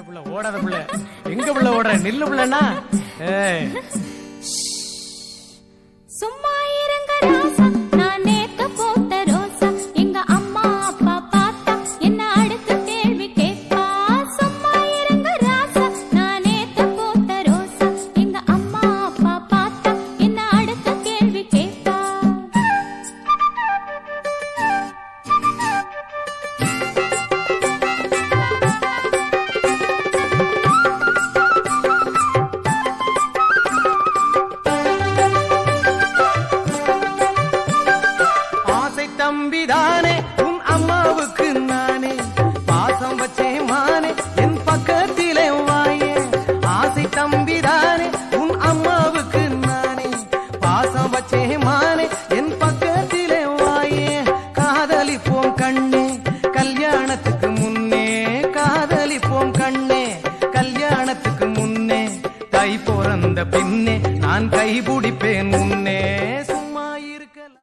புள்ள ஓடாத புள்ள எங்க புள்ள ஓடுற நில்லு புள்ளனா சும்மா இருங்க ராசா நான் நேத்து போட்ட ரோசா எங்க அம்மா அப்பா பார்த்தா என்ன அடுத்த கேள்வி கேட்பா சும்மா இருங்க ராசா நான் நேத்து போட்ட ரோசா எங்க அம்மா அப்பா பார்த்தா என்ன அடுத்த கேள்வி கேட்பா தம்பிதானே உன் அம்மாவுக்கு நானே பாசம் வச்சே மானே என் பக்கத்திலே வாயே ஆசை தம்பிதானே உன் அம்மாவுக்கு நானே பாசம் வச்சே மானே என் பக்கத்திலே வாயே காதலிப்போம் கண்ணே கல்யாணத்துக்கு முன்னே காதலிப்போம் கண்ணே கல்யாணத்துக்கு முன்னே தை பிறந்த பின்னே நான் கைபிடிப்பேன் முன்னே